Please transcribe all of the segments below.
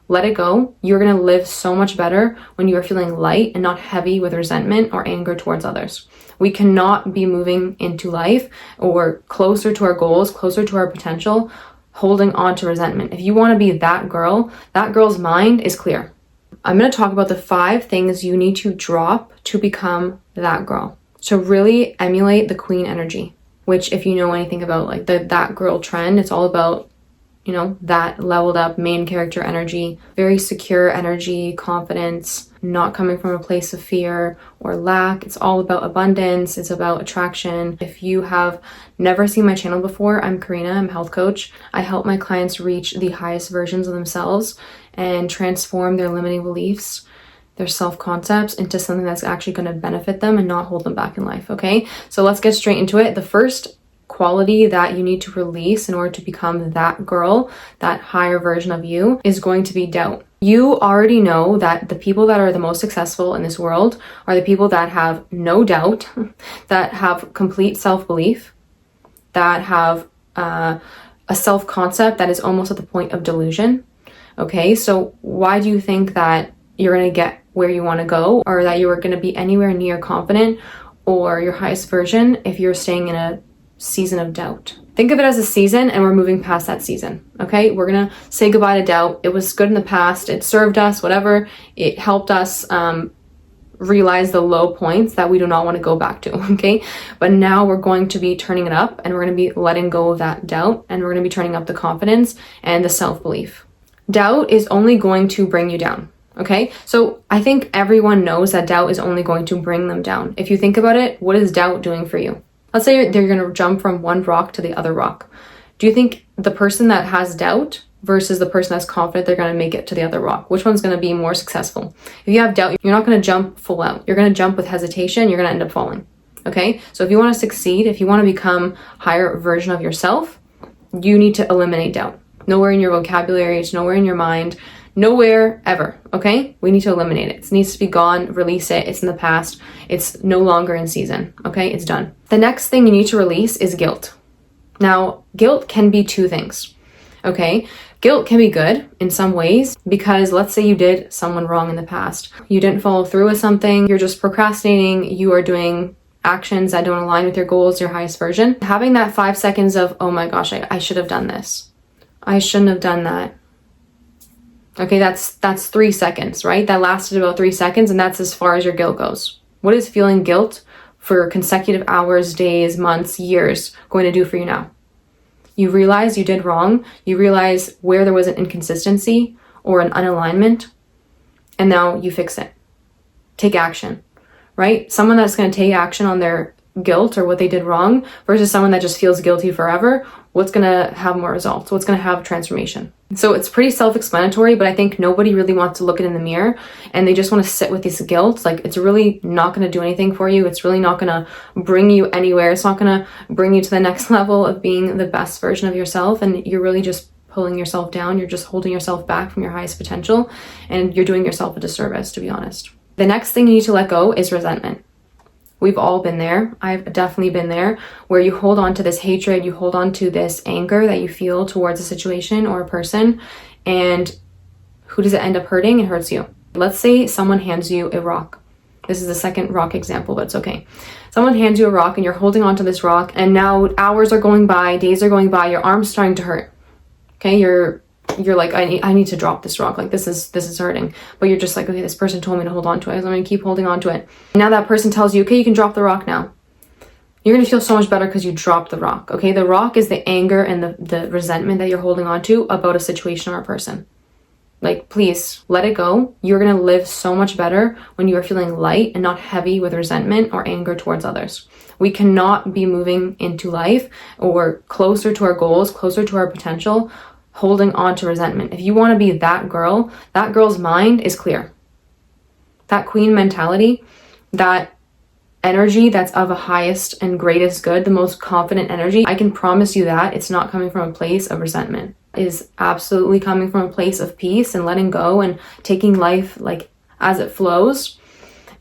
let it go. You're going to live so much better when you are feeling light and not heavy with resentment or anger towards others. We cannot be moving into life or closer to our goals, closer to our potential, holding on to resentment. If you want to be that girl, that girl's mind is clear. I'm going to talk about the 5 things you need to drop to become that girl. So really emulate the queen energy, which if you know anything about like the that girl trend, it's all about, you know, that leveled up main character energy, very secure energy, confidence, not coming from a place of fear or lack. It's all about abundance. It's about attraction. If you have never seen my channel before, I'm Karina. I'm a health coach. I help my clients reach the highest versions of themselves and transform their limiting beliefs, their self-concepts into something that's actually going to benefit them and not hold them back in life. Okay, so let's get straight into it. The first quality that you need to release in order to become that girl, that higher version of you, is going to be doubt. You already know that the people that are the most successful in this world are the people that have no doubt, that have complete self-belief, that have a self-concept that is almost at the point of delusion. Okay, so why do you think that you're going to get where you want to go, or that you are going to be anywhere near confident or your highest version if you're staying in a season of doubt? Think of it as a season, and we're moving past that season. Okay, we're gonna say goodbye to doubt. It was good in the past, it served us, whatever, it helped us realize the low points that we do not want to go back to. Okay, but now we're going to be turning it up, and we're going to be letting go of that doubt, and we're going to be turning up the confidence and the self-belief. Doubt is only going to bring you down. Okay, so I think everyone knows that doubt is only going to bring them down. If you think about it, what is doubt doing for you? Let's say they're going to jump from one rock to the other rock. Do you think the person that has doubt versus the person that's confident they're going to make it to the other rock, which one's going to be more successful? If you have doubt, you're not going to jump full out. You're going to jump with hesitation. You're going to end up falling. Okay, so if you want to succeed, if you want to become a higher version of yourself, you need to eliminate doubt. Nowhere in your vocabulary, it's nowhere in your mind, nowhere ever. Okay, we need to eliminate it. It needs to be gone. Release it. It's in the past. It's no longer in season. Okay, it's done. The next thing you need to release is guilt. Now, guilt can be 2 things. Okay, guilt can be good in some ways, because let's say you did someone wrong in the past. You didn't follow through with something. You're just procrastinating. You are doing actions that don't align with your goals, your highest version. Having that 5 seconds of, oh my gosh, I should have done this. I shouldn't have done that. Okay, that's 3 seconds, right? That lasted about 3 seconds, and that's as far as your guilt goes. What is feeling guilt for consecutive hours, days, months, years going to do for you now? You realize you did wrong. You realize where there was an inconsistency or an unalignment, and now you fix it. Take action, right? Someone that's going to take action on their guilt or what they did wrong versus someone that just feels guilty forever, what's going to have more results? What's going to have transformation? So it's pretty self-explanatory, but I think nobody really wants to look it in the mirror, and they just want to sit with this guilt. Like, it's really not going to do anything for you. It's really not going to bring you anywhere. It's not going to bring you to the next level of being the best version of yourself, and you're really just pulling yourself down. You're just holding yourself back from your highest potential, and you're doing yourself a disservice, to be honest. The next thing you need to let go is resentment. We've all been there. I've definitely been there, where you hold on to this hatred, you hold on to this anger that you feel towards a situation or a person, and who does it end up hurting? It hurts you. Let's say someone hands you a rock. This is the second rock example, but it's okay. Someone hands you a rock and you're holding on to this rock, and now hours are going by, days are going by, your arm's starting to hurt. Okay, you're like, I need to drop this rock. Like, this is hurting. But you're just like, okay, this person told me to hold on to it, so I'm going to keep holding on to it. Now that person tells you, okay, you can drop the rock now. You're going to feel so much better because you dropped the rock. Okay, the rock is the anger and the resentment that you're holding on to about a situation or a person. Like, please let it go. You're going to live so much better when you are feeling light and not heavy with resentment or anger towards others. We cannot be moving into life or closer to our goals, closer to our potential, holding on to resentment. If you want to be that girl, that girl's mind is clear. That queen mentality, that energy that's of a highest and greatest good, the most confident energy, I can promise you that it's not coming from a place of resentment. It is absolutely coming from a place of peace and letting go and taking life like as it flows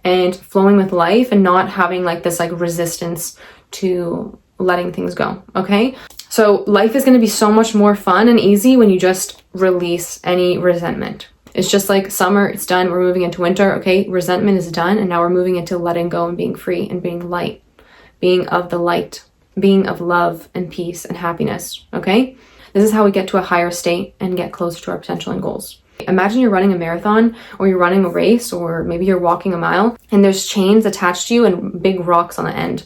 and flowing with life and not having like this like resistance to letting things go. Okay, so life is going to be so much more fun and easy when you just release any resentment. It's just like summer, it's done, we're moving into winter. Okay, resentment is done, and now we're moving into letting go and being free and being light, being of the light, being of love and peace and happiness. Okay, this is how we get to a higher state and get closer to our potential and goals. Imagine you're running a marathon, or you're running a race, or maybe you're walking a mile, and there's chains attached to you and big rocks on the end.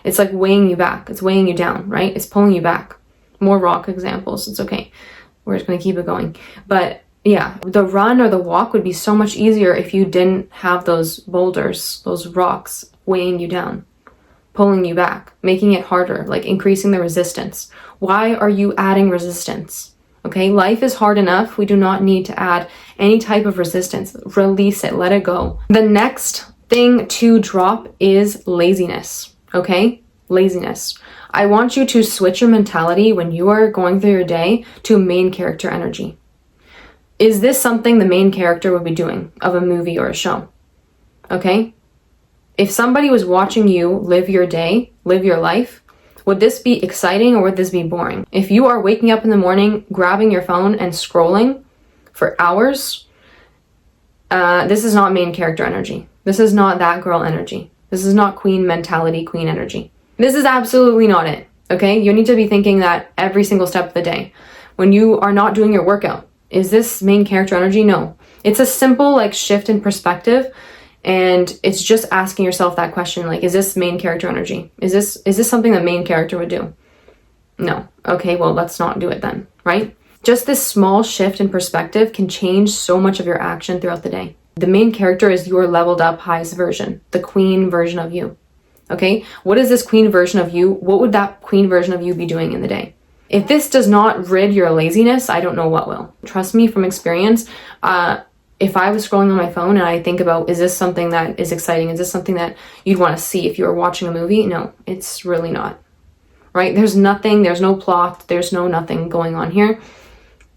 It's like weighing you back. It's weighing you down, right? It's pulling you back. More rock examples. It's okay. We're just going to keep it going. But yeah, the run or the walk would be so much easier if you didn't have those boulders, those rocks weighing you down, pulling you back, making it harder, like increasing the resistance. Why are you adding resistance? Okay, life is hard enough. We do not need to add any type of resistance. Release it, let it go. The next thing to drop is laziness. Okay, laziness. I want you to switch your mentality when you are going through your day to main character energy. Is this something the main character would be doing of a movie or a show? Okay, if somebody was watching you live your day, live your life, would this be exciting or would this be boring? If you are waking up in the morning, grabbing your phone and scrolling for hours, this is not main character energy. This is not that girl energy. This is not queen mentality, queen energy. This is absolutely not it, okay? You need to be thinking that every single step of the day. When you are not doing your workout, is this main character energy? No. It's a simple like shift in perspective. And it's just asking yourself that question, like, is this main character energy? Is this something that main character would do? No. Okay, well, let's not do it then, right? Just this small shift in perspective can change so much of your action throughout the day. The main character is your leveled up highest version, the queen version of you. Okay? What is this queen version of you? What would that queen version of you be doing in the day? If this does not rid your laziness, I don't know what will. Trust me from experience, if I was scrolling on my phone and I think about, is this something that is exciting? Is this something that you'd want to see if you were watching a movie? No, it's really not, right? There's nothing, there's no plot, there's no nothing going on here.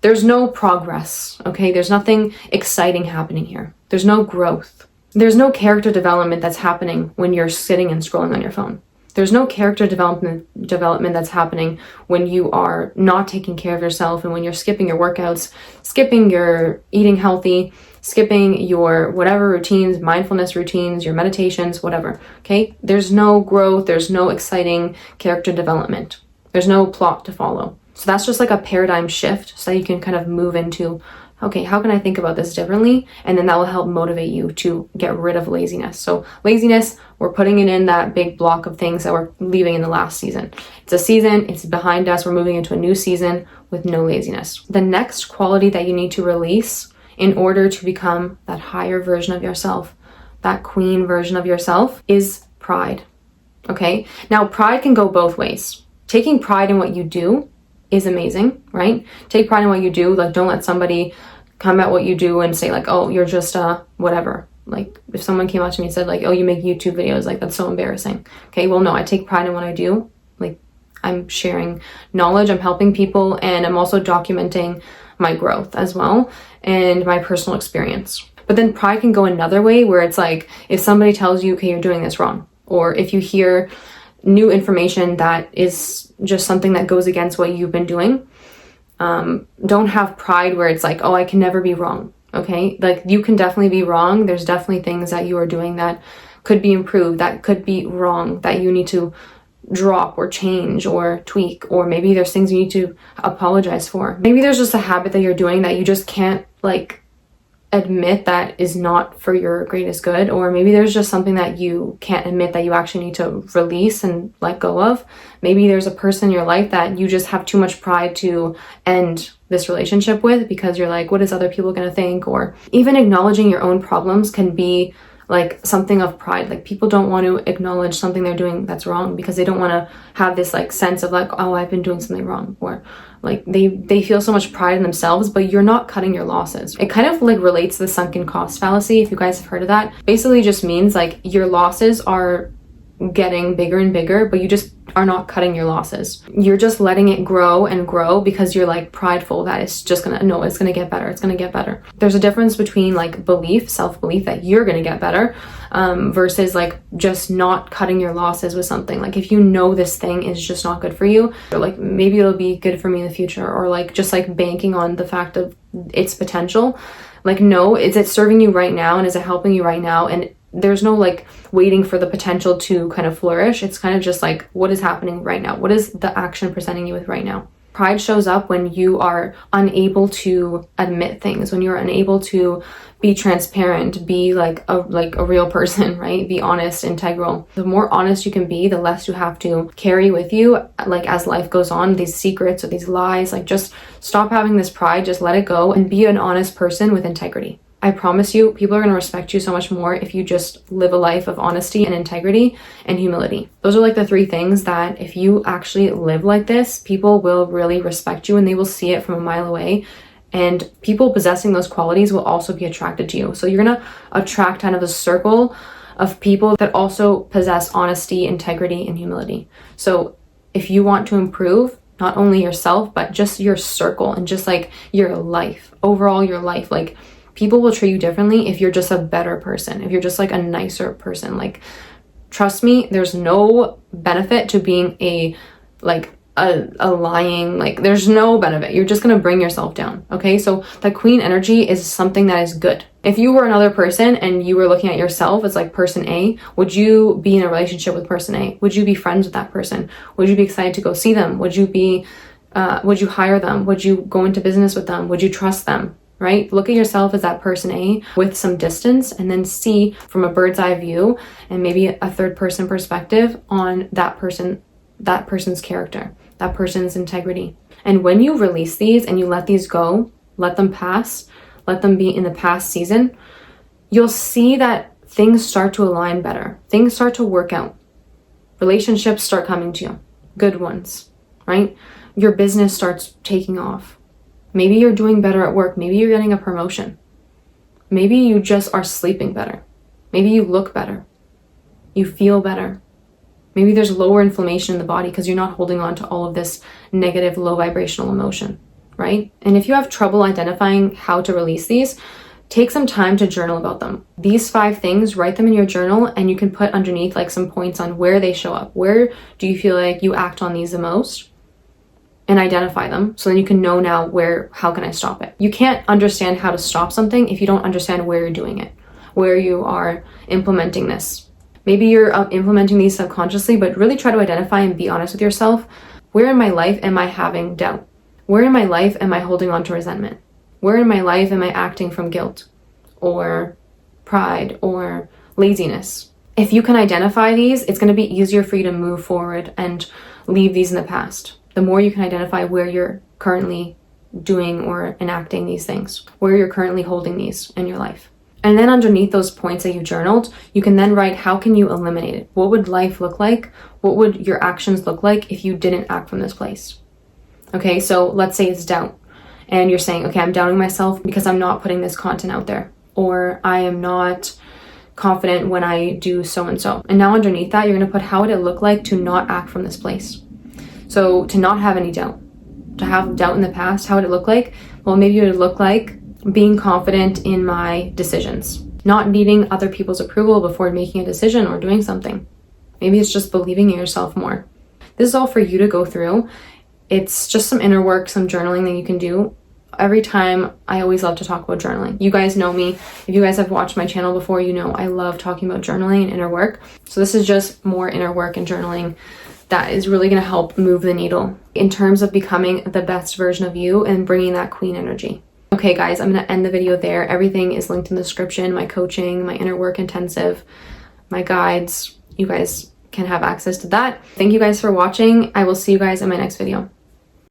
There's no progress, okay? There's nothing exciting happening here. There's no growth. There's no character development that's happening when you're sitting and scrolling on your phone. There's no character development that's happening when you are not taking care of yourself and when you're skipping your workouts, skipping your eating healthy, skipping your whatever routines, mindfulness routines, your meditations, whatever, okay? There's no growth, there's no exciting character development. There's no plot to follow. So that's just like a paradigm shift so that you can kind of move into, okay, how can I think about this differently? And then that will help motivate you to get rid of laziness. So laziness, we're putting it in that big block of things that we're leaving in the last season. It's a season, it's behind us, we're moving into a new season with no laziness. The next quality that you need to release in order to become that higher version of yourself, that queen version of yourself, is pride, okay? Now, pride can go both ways. Taking pride in what you do is amazing, right? Take pride in what you do. Like, don't let somebody come at what you do and say like, oh, you're just whatever. Like, if someone came up to me and said like, oh, you make YouTube videos, like, that's so embarrassing. Okay, well, no, I take pride in what I do. Like, I'm sharing knowledge, I'm helping people, and I'm also documenting my growth as well and my personal experience. But then pride can go another way where it's like, if somebody tells you, okay, you're doing this wrong, or if you hear new information that is just something that goes against what you've been doing, don't have pride where it's like, oh, I can never be wrong. Okay, like, you can definitely be wrong. There's definitely things that you are doing that could be improved, that could be wrong, that you need to drop or change or tweak, or maybe there's things you need to apologize for. Maybe there's just a habit that you're doing that you just can't like admit that is not for your greatest good, or maybe there's just something that you can't admit that you actually need to release and let go of. Maybe there's a person in your life that you just have too much pride to end this relationship with because you're like, what is other people going to think? Or even acknowledging your own problems can be like something of pride. Like, people don't want to acknowledge something they're doing that's wrong because they don't want to have this like sense of like, oh, I've been doing something wrong, or like they feel so much pride in themselves, but you're not cutting your losses. It kind of like relates to the sunken cost fallacy, if you guys have heard of that. Basically just means like your losses are getting bigger and bigger, but you just are not cutting your losses. You're just letting it grow and grow because you're like prideful that it's just gonna, no, it's gonna get better, it's gonna get better. There's a difference between like belief, self-belief that you're gonna get better, versus like just not cutting your losses with something. Like, if you know this thing is just not good for you, or like maybe it'll be good for me in the future, or like just like banking on the fact of its potential. Like, no, is it serving you right now, and is it helping you right now? And there's no like waiting for the potential to kind of flourish. It's kind of just like, what is happening right now? What is the action presenting you with right now? Pride shows up when you are unable to admit things, when you're unable to be transparent, be like a real person, right? Be honest, integral. The more honest you can be, the less you have to carry with you, like as life goes on, these secrets or these lies. Like, just stop having this pride, just let it go and be an honest person with integrity. I promise you, people are going to respect you so much more if you just live a life of honesty and integrity and humility. Those are like the 3 things that if you actually live like this, people will really respect you and they will see it from a mile away. And people possessing those qualities will also be attracted to you. So you're going to attract kind of a circle of people that also possess honesty, integrity, and humility. So if you want to improve, not only yourself, but just your circle and just like your life, overall your life, like, people will treat you differently if you're just a better person, if you're just like a nicer person. Like, trust me, there's no benefit to being a lying, like, there's no benefit. You're just gonna bring yourself down, okay? So that queen energy is something that is good. If you were another person and you were looking at yourself as like person A, would you be in a relationship with person A? Would you be friends with that person? Would you be excited to go see them? Would you hire them? Would you go into business with them? Would you trust them? Right? Look at yourself as that person A with some distance, and then see from a bird's eye view and maybe a third person perspective on that person's character, that person's integrity. And when you release these and you let these go, let them pass, let them be in the past season, you'll see that things start to align better. Things start to work out. Relationships start coming to you, good ones, right? Your business starts taking off. Maybe you're doing better at work. Maybe you're getting a promotion. Maybe you just are sleeping better. Maybe you look better. You feel better. Maybe there's lower inflammation in the body because you're not holding on to all of this negative, low vibrational emotion, right? And if you have trouble identifying how to release these, take some time to journal about them. These 5 things, write them in your journal, and you can put underneath like some points on where they show up. Where do you feel like you act on these the most? And identify them, so then you can know now how can I stop it? You can't understand how to stop something if you don't understand where you're doing it, where you are implementing this. Maybe you're implementing these subconsciously, but really try to identify and be honest with yourself. Where in my life am I having doubt? Where in my life am I holding on to resentment? Where in my life am I acting from guilt or pride or laziness? If you can identify these, it's going to be easier for you to move forward and leave these in the past. The more you can identify where you're currently doing or enacting these things, where you're currently holding these in your life. And then underneath those points that you journaled, you can then write, how can you eliminate it? What would life look like? What would your actions look like if you didn't act from this place? Okay, so let's say it's doubt. And you're saying, okay, I'm doubting myself because I'm not putting this content out there. Or I am not confident when I do so-and-so. And now underneath that, you're going to put, how would it look like to not act from this place? So to not have any doubt, to have doubt in the past, how would it look like? Well, maybe it would look like being confident in my decisions, not needing other people's approval before making a decision or doing something. Maybe it's just believing in yourself more. This is all for you to go through. It's just some inner work, some journaling that you can do. Every time, I always love to talk about journaling. You guys know me. If you guys have watched my channel before, you know I love talking about journaling and inner work. So this is just more inner work and journaling that is really going to help move the needle in terms of becoming the best version of you and bringing that queen energy. Okay guys, I'm going to end the video there. Everything is linked in the description, my coaching, my inner work intensive, my guides. You guys can have access to that. Thank you guys for watching. I will see you guys in my next video.